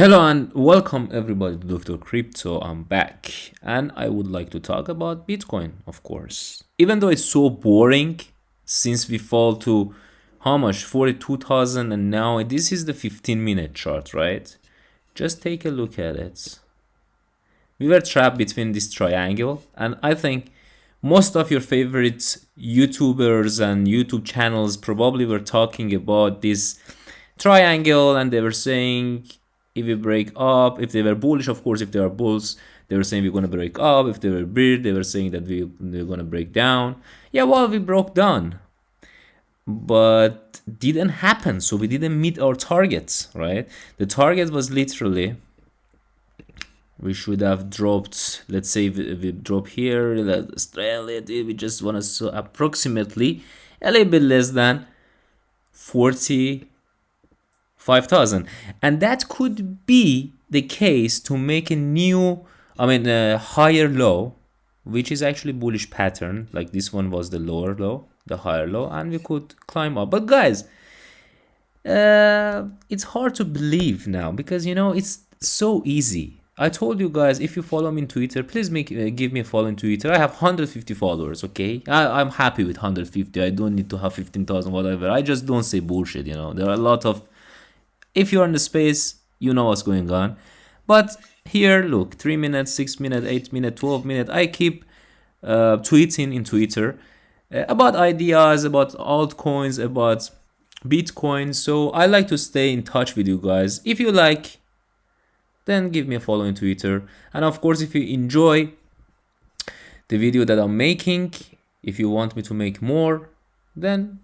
Hello and welcome everybody to Dr. Crypto. I'm back and I would like to talk about Bitcoin, of course. Even though it's so boring since we fall to how much? 42,000, and now this is the 15-minute chart, right? Just take a look at it. We were trapped between this triangle, and I think most of your favorite YouTubers and YouTube channels probably were talking about this triangle, and they were saying if we break up, if they were bullish, of course, if they are bulls, they were saying we're going to break up. If they were bear, they were saying that we're going to break down. Yeah, well, we broke down, but didn't happen. So we didn't meet our targets, right? The target was literally, we should have dropped, let's say we drop here, we just want to approximately a little bit less than 45,000, and that could be the case to make a new, a higher low, which is actually bullish pattern. Like this one was the lower low, the higher low, and we could climb up. But guys, it's hard to believe now because it's so easy. I told you guys, if you follow me on Twitter, please give me a follow on Twitter. I have 150 followers, okay? I'm happy with 150. I don't need to have 15,000, whatever. I just don't say bullshit, There are a lot of, if you're in the space, you know what's going on. But here, look, 3 minutes, 6 minutes, 8 minutes, 12 minutes. I keep tweeting in Twitter about ideas, about altcoins, about Bitcoin. So I like to stay in touch with you guys. If you like, then give me a follow on Twitter. And of course, if you enjoy the video that I'm making, if you want me to make more, then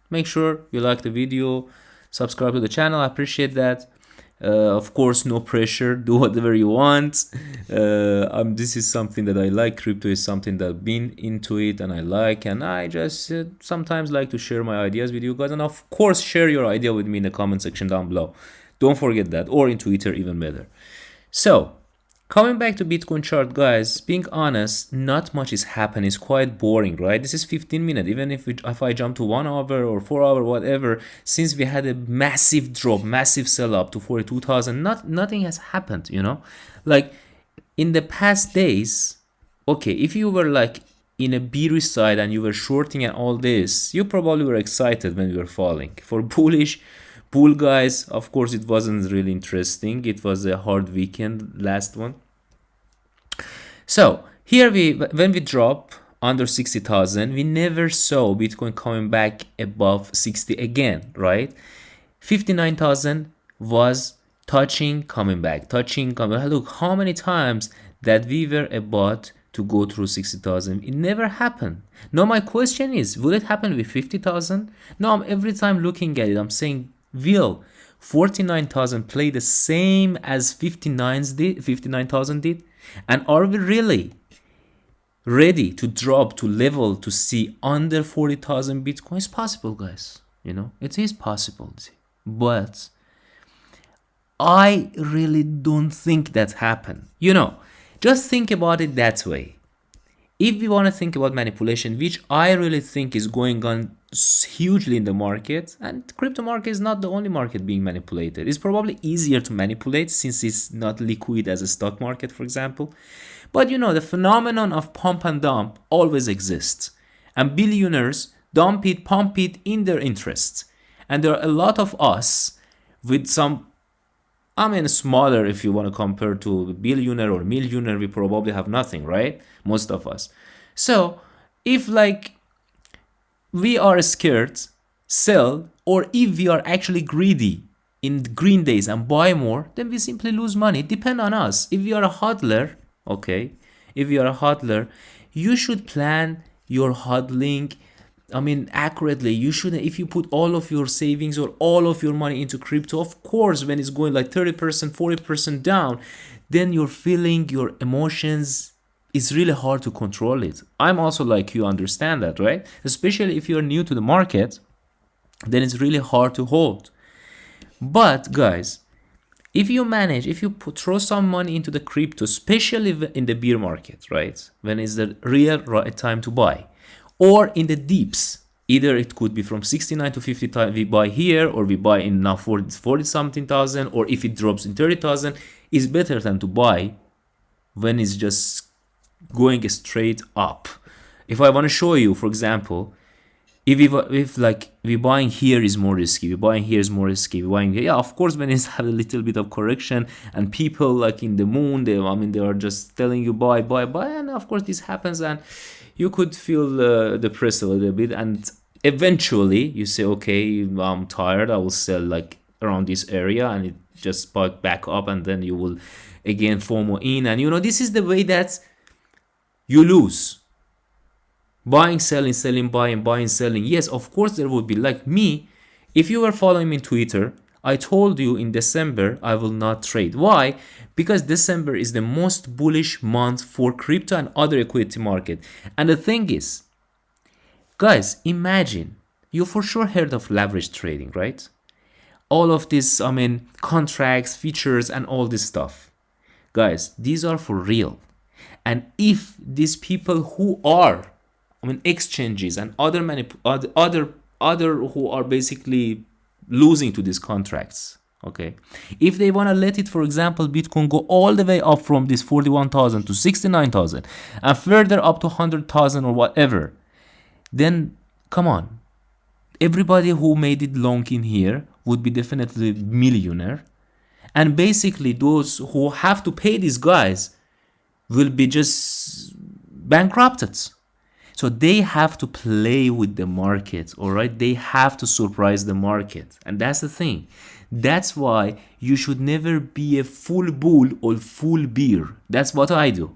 make sure you like the video, subscribe to the channel. I appreciate that. Of course, no pressure. Do whatever you want. This is something that I like. Crypto is something that I've been into it and I like. And I just sometimes like to share my ideas with you guys. And of course, share your idea with me in the comment section down below. Don't forget that. Or in Twitter, even better. So, coming back to Bitcoin chart, guys, being honest, not much is happening. It's quite boring, right? This is 15 minutes. Even if I jump to 1 hour or 4 hour, whatever, since we had a massive drop, massive sell up to 42,000, nothing has happened, Like in the past days, okay, if you were like in a bearish side and you were shorting and all this, you probably were excited when you were falling. For bullish, bull guys, of course, it wasn't really interesting. It was a hard weekend, last one. So here when we drop under 60,000, we never saw Bitcoin coming back above 60 again, right? 59,000 was touching, coming back, touching, coming back. Look how many times that we were about to go through 60,000. It never happened. Now my question is, will it happen with 50,000? No, I'm every time looking at it, I'm saying, will 49,000 play the same as 59,000 did? And are we really ready to drop to level to see under 40,000 Bitcoin? It's possible, guys. It is possible. But I really don't think that happened. Just think about it that way. If we want to think about manipulation, which I really think is going on hugely in the market, and crypto market is not the only market being manipulated. It's probably easier to manipulate since it's not liquid as a stock market, for example. But the phenomenon of pump and dump always exists. And billionaires dump it, pump it in their interests. And there are a lot of us with some, smaller, if you want to compare to billionaire or millionaire, we probably have nothing, right? Most of us. So if we are scared, sell, or if we are actually greedy in green days and buy more, then we simply lose money. It depends on us. If we are a hodler, okay, you should plan your hodling accurately. You shouldn't, if you put all of your savings or all of your money into crypto, of course, when it's going like 30%, 40% down, then your feeling, your emotions, it's really hard to control it. I'm also like you, understand that, right? Especially if you're new to the market, then it's really hard to hold. But guys, if you throw some money into the crypto, especially in the bear market, right? When is the real right time to buy? Or in the dips, Either it could be from 69 to 50 we buy here, or we buy in now 40 something thousand, or if it drops in 30,000, it's better than to buy when it's just going straight up. If I want to show you, for example, if like we buying here is more risky, we buying here is more risky, we buying here, yeah, of course, when it's had a little bit of correction and people like in the moon, they are just telling you buy, and of course this happens, and you could feel depressed a little bit, and eventually you say, okay, I'm tired, I will sell like around this area, and it just spike back up, and then you will again FOMO in, and this is the way that you lose. Buying, selling, selling, buying, selling. Yes, of course there would be, like me, if you were following me on Twitter, I told you in December I will not trade. Why? Because December is the most bullish month for crypto and other equity market. And the thing is, guys, imagine, you for sure heard of leverage trading, right? All of this, contracts, features, and all this stuff. Guys, these are for real. And if these people who are exchanges and other who are basically losing to these contracts, okay, if they want to let it, for example, Bitcoin go all the way up from this 41,000 to 69,000 and further up to 100,000 or whatever, then come on, everybody who made it long in here would be definitely millionaire, and basically those who have to pay these guys will be just bankrupted. So they have to play with the market, all right? They have to surprise the market. And that's the thing. That's why you should never be a full bull or full bear. That's what I do.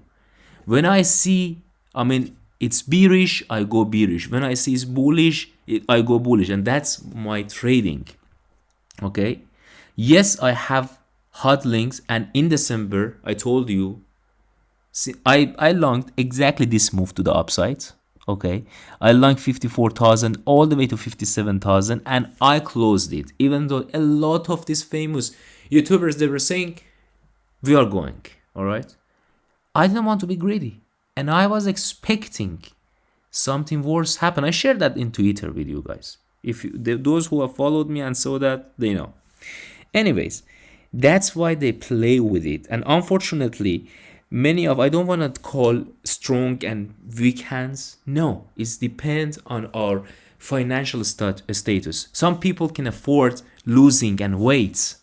When I see, it's bearish, I go bearish. When I see it's bullish, I go bullish. And that's my trading, okay? Yes, I have hot links. And in December, I told you, I longed exactly this move to the upside. Okay, I longed 54,000 all the way to 57,000, and I closed it. Even though a lot of these famous YouTubers, they were saying we are going, all right. I didn't want to be greedy, and I was expecting something worse happen. I shared that in Twitter with you guys. Those who have followed me and saw that, they know. Anyways, that's why they play with it, and unfortunately, I don't want to call strong and weak hands. No, it depends on our financial status. Some people can afford losing and wait,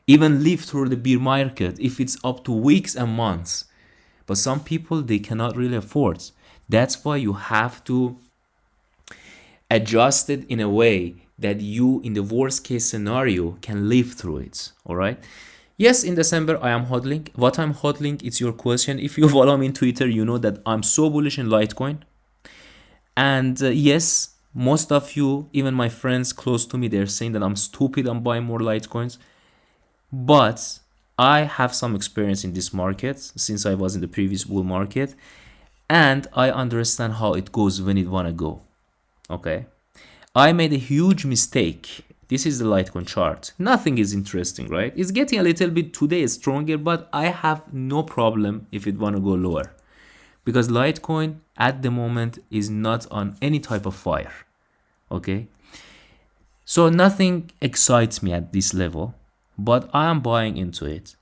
even live through the bear market if it's up to weeks and months. But some people, they cannot really afford. That's why you have to adjust it in a way that you, in the worst case scenario, can live through it. All right. Yes, in December, I am hodling. What I'm hodling, it's your question. If you follow me on Twitter, you know that I'm so bullish in Litecoin. And yes, most of you, even my friends close to me, they're saying that I'm stupid, I'm buying more Litecoins. But I have some experience in this market since I was in the previous bull market. And I understand how it goes when it wanna go. Okay? I made a huge mistake. This is the Litecoin chart. Nothing is interesting, right? It's getting a little bit today stronger, but I have no problem if it want to go lower. Because Litecoin at the moment is not on any type of fire. Okay? So nothing excites me at this level, but I am buying into it.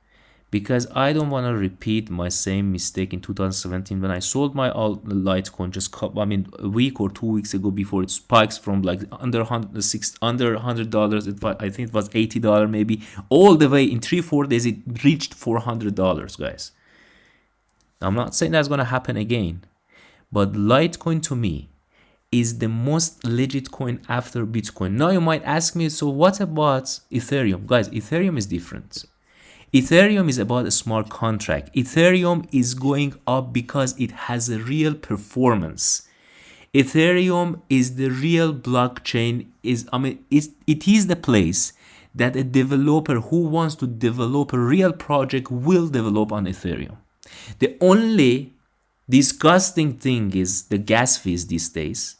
Because I don't want to repeat my same mistake in 2017 when I sold my Litecoin just a week or 2 weeks ago before it spikes from like under $100. I think it was $80 maybe, all the way in 3-4 days it reached $400, guys. I'm not saying that's gonna happen again, but Litecoin to me is the most legit coin after Bitcoin. Now you might ask me, so what about Ethereum? Guys, Ethereum is different. Ethereum is about a smart contract. Ethereum is going up because it has a real performance. Ethereum is the real blockchain. It is the place that a developer who wants to develop a real project will develop on Ethereum. The only disgusting thing is the gas fees these days.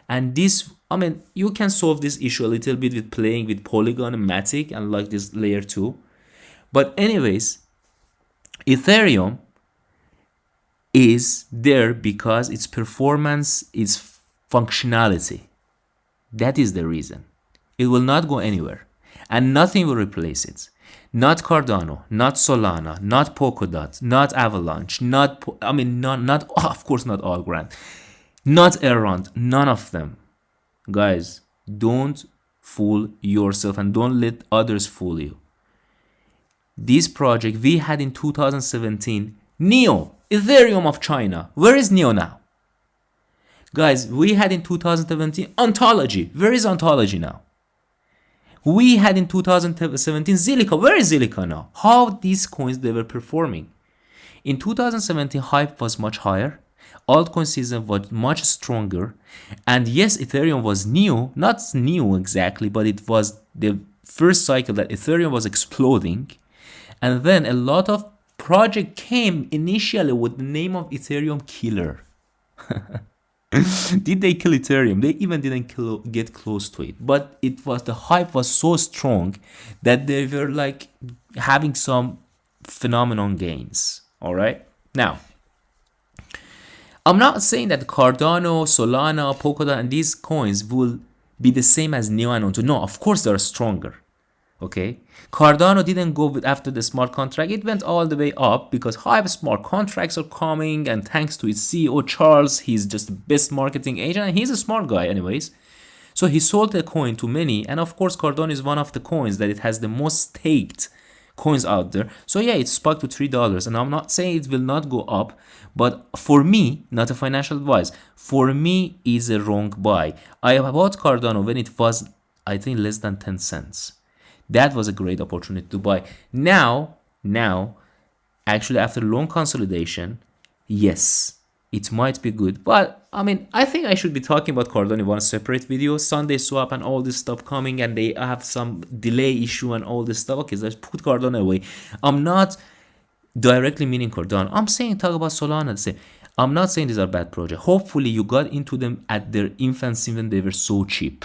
And you can solve this issue a little bit with playing with Polygon and Matic and like this layer 2. But anyways, Ethereum is there because its performance, its functionality. That is the reason. It will not go anywhere. And nothing will replace it. Not Cardano, not Solana, not Polkadot, not Avalanche, not of course not Algorand, not Errand, none of them. Guys, don't fool yourself and don't let others fool you. This project we had in 2017, Neo, Ethereum of China. Where is Neo now? Guys, we had in 2017 Ontology. Where is Ontology now? We had in 2017 Zilliqa. Where is Zilliqa now? How these coins they were performing? In 2017, hype was much higher. Altcoin season was much stronger. And yes, Ethereum was new. Not new exactly, but it was the first cycle that Ethereum was exploding. And then a lot of project came initially with the name of Ethereum Killer. Did they kill Ethereum? They even didn't get close to it. But the hype was so strong that they were like having some phenomenon gains. All right. Now, I'm not saying that Cardano, Solana, Polkadot, and these coins will be the same as Neo and Onto. No, of course they're stronger. Okay, Cardano didn't go after the smart contract. It went all the way up because hype smart contracts are coming, and thanks to its CEO Charles, he's just the best marketing agent, and he's a smart guy anyways. So he sold the coin to many, and of course Cardano is one of the coins that it has the most staked coins out there. So yeah, it spiked to $3, and I'm not saying it will not go up, but for me, not a financial advice, for me is a wrong buy. I bought Cardano when it was, I think, less than 10 cents. That was a great opportunity to buy. Now, actually after long consolidation, yes, it might be good. But I mean, I think I should be talking about Cardano in one separate video. Sunday swap and all this stuff coming, and they have some delay issue and all this stuff. Okay, let's put Cardano away. I'm not directly meaning Cardano. I'm saying talk about Solana. I'm not saying these are bad projects. Hopefully you got into them at their infancy when they were so cheap.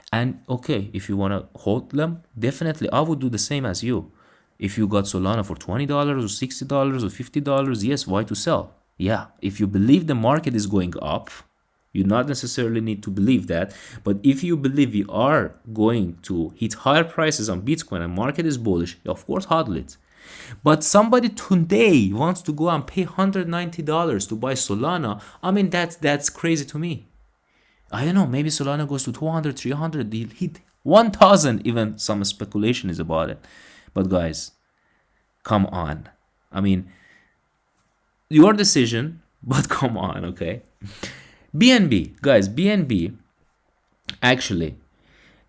And okay, if you want to hold them, definitely I would do the same as you. If you got Solana for $20 or $60 or $50, yes, why to sell? Yeah, if you believe the market is going up, you not necessarily need to believe that. But if you believe we are going to hit higher prices on Bitcoin and market is bullish, of course, hodl it. But somebody today wants to go and pay $190 to buy Solana. I mean, that's crazy to me. I don't know, maybe Solana goes to 200, 300, they'll hit 1,000, even some speculation is about it. But guys, come on. I mean, your decision, but come on, okay? BNB, guys, BNB, actually,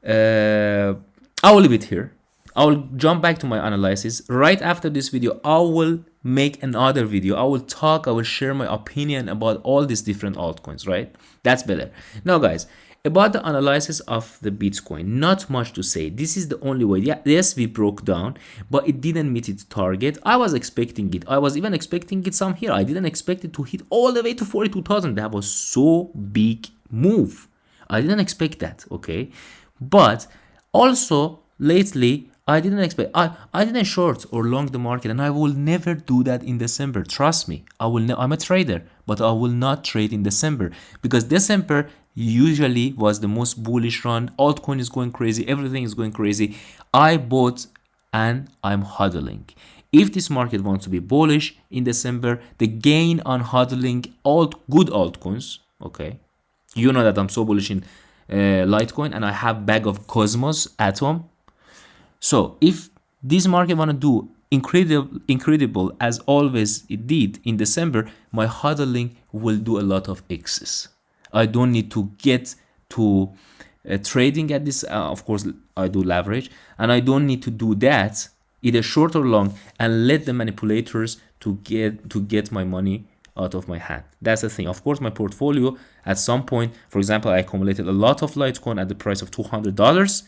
I will leave it here. I will jump back to my analysis. Right after this video, I will make another video. I will share my opinion about all these different altcoins, right? That's better. Now, guys, about the analysis of the Bitcoin, not much to say. This is the only way. Yeah, yes, we broke down, but it didn't meet its target. I was expecting it. I was even expecting it some here. I didn't expect it to hit all the way to 42,000. That was so big move. I didn't expect that, okay? But also, lately, I didn't expect, I didn't short or long the market, and I will never do that in December. Trust me, I'm a trader, but I will not trade in December because December usually was the most bullish run. Altcoin is going crazy. Everything is going crazy. I bought and I'm hodling. If this market wants to be bullish in December, the gain on hodling good altcoins, okay? You know that I'm so bullish in Litecoin, and I have bag of Cosmos Atom. So if this market want to do incredible as always it did in December, my hodling will do a lot of excess. I don't need to get to trading at this. Of course, I do leverage, and I don't need to do that either short or long and let the manipulators to get my money out of my hand. That's the thing. Of course, my portfolio at some point, for example, I accumulated a lot of Litecoin at the price of $200.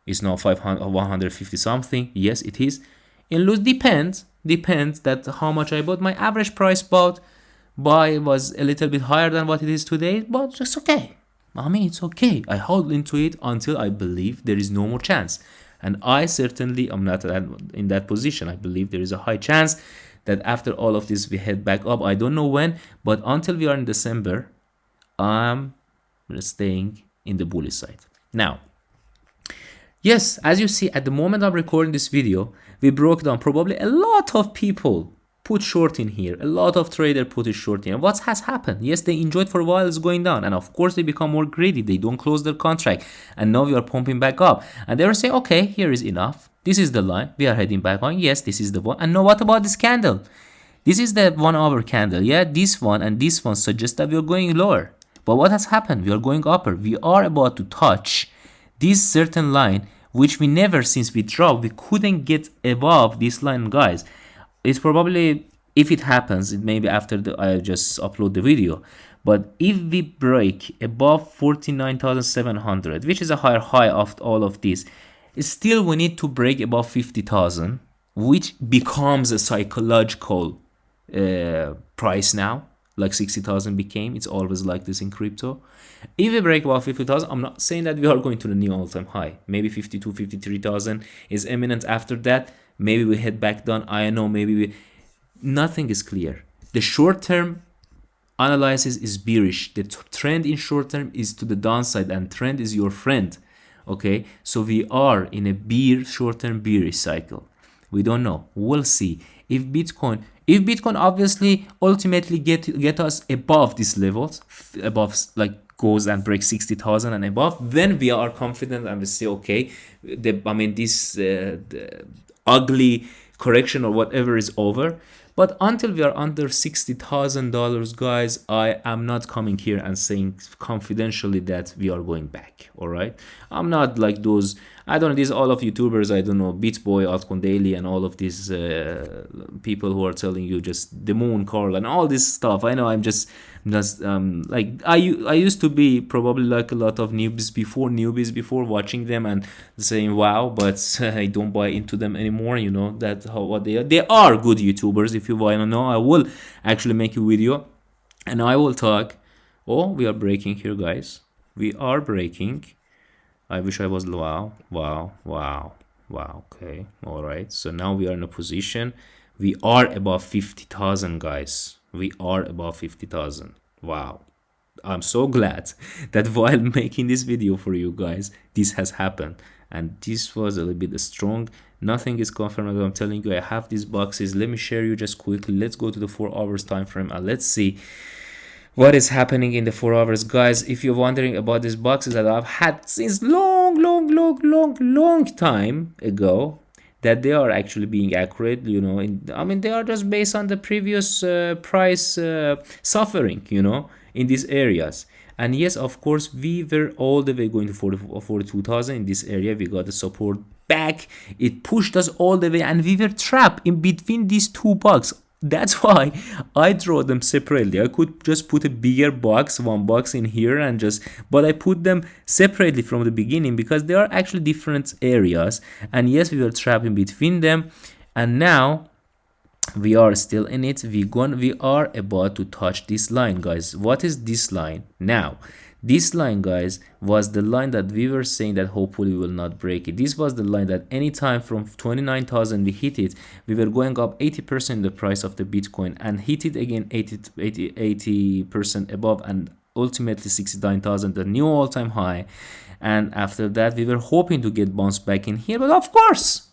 It's now 500 or 150 something. Yes, it is. In loose depends that how much I bought. My average price buy was a little bit higher than what it is today, but it's okay. I mean, it's okay. I hold into it until I believe there is no more chance. And I certainly am not in that position. I believe there is a high chance that after all of this, we head back up. I don't know when, but until we are in December, I'm staying in the bullish side. Now, yes, as you see, at the moment I'm recording this video, we broke down. Probably a lot of people put short in here. A lot of trader put a short in. What has happened? Yes, they enjoyed for a while, it's going down. And of course, they become more greedy. They don't close their contract. And now we are pumping back up. And they were saying, okay, here is enough. This is the line. We are heading back on. Yes, this is the one. And now what about this candle? This is the 1 hour candle. Yeah, this one and this one suggest that we are going lower. But what has happened? We are going upper. We are about to touch this certain line, which we never, since we dropped, we couldn't get above this line, guys. It's probably, if it happens, it may be after I just upload the video. But if we break above 49,700, which is a higher high of all of this, still we need to break above 50,000, which becomes a psychological price now, like 60,000 became. It's always like this in crypto. If we break above 50,000, I'm not saying that we are going to the new all-time high. Maybe 52, 53,000 is imminent. After that, maybe we head back down. I don't know, maybe nothing is clear. The short-term analysis is bearish. The trend in short-term is to the downside, and trend is your friend. Okay, so we are in a short-term bearish cycle. We don't know. We'll see. If Bitcoin obviously ultimately get us above these levels, above, like, goes and breaks 60,000 and above, then we are confident and we say, okay, this the ugly correction or whatever is over. But until we are under $60,000, guys, I am not coming here and saying confidentially that we are going back. All right, I'm not like those, I don't know, these all of YouTubers, I don't know, BeatBoy, Altcoin Daily, and all of these people who are telling you just the moon, Carl, and all this stuff. I know I'm just like I used to be probably like a lot of newbies before watching them and saying wow, but I don't buy into them anymore. You know that what they are. They are good YouTubers. If you want to know, I will actually make a video and I will talk. Oh, we are breaking here, guys. We are breaking. I wish I was wow. Okay, all right. So now we are in a position. We are above 50,000, guys. We are above 50,000. Wow. I'm so glad that while making this video for you guys, this has happened. And this was a little bit strong. Nothing is confirmed. I'm telling you, I have these boxes. Let me share you just quickly. Let's go to the 4 hours time frame and let's see what is happening in the 4 hours, guys. If you're wondering about these boxes that I've had since long time ago, that they are actually being accurate, you know. They are just based on the previous price suffering, you know, in these areas. And yes, of course, we were all the way going to 42,000 in this area. We got the support back. It pushed us all the way, and we were trapped in between these two bucks. That's why I draw them separately. I could just put a bigger box, one box in here, but I put them separately from the beginning because they are actually different areas. And yes, we were trapped in between them, and now we are still in it. We are about to touch this line, guys. What is this line now? This line, guys, was the line that we were saying that hopefully we will not break it. This was the line that anytime from 29,000 we hit it, we were going up 80% in the price of the Bitcoin and hit it again 80% above, and ultimately 69,000, the new all-time high. And after that, we were hoping to get bounce back in here, but of course,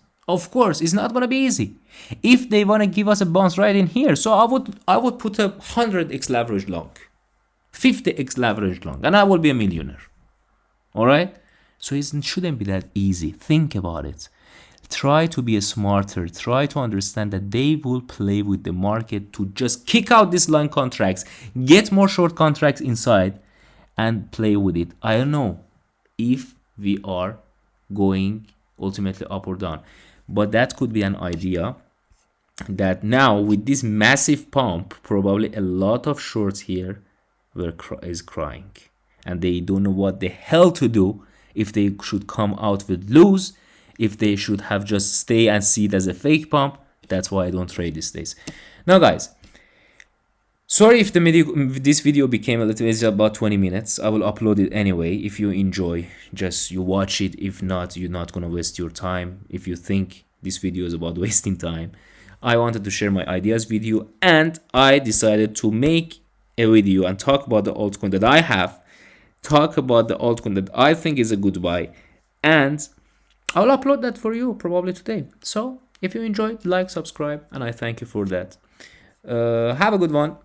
it's not gonna be easy. If they wanna give us a bounce right in here, so I would put a 100x leverage long. 50x leverage long, and I will be a millionaire. All right, so it shouldn't be that easy. Think about it. Try to be smarter. Try to understand that they will play with the market to just kick out these long contracts, get more short contracts inside, and play with it. I don't know if we are going ultimately up or down, but that could be an idea. That now with this massive pump, probably a lot of shorts here is crying, and they don't know what the hell to do, if they should come out with lose, if they should have just stay and see it as a fake pump. That's why I don't trade these days. Now, guys, sorry if this video became a little, it's about 20 minutes. I will upload it anyway. If you enjoy, just you watch it. If not, you're not gonna waste your time. If you think this video is about wasting time, I wanted to share my ideas with you, and I decided to make a video and talk about the altcoin that I have talk about the altcoin that I think is a good buy, and I'll upload that for you probably today. So if you enjoyed, like, subscribe, and I thank you for that. Have a good one.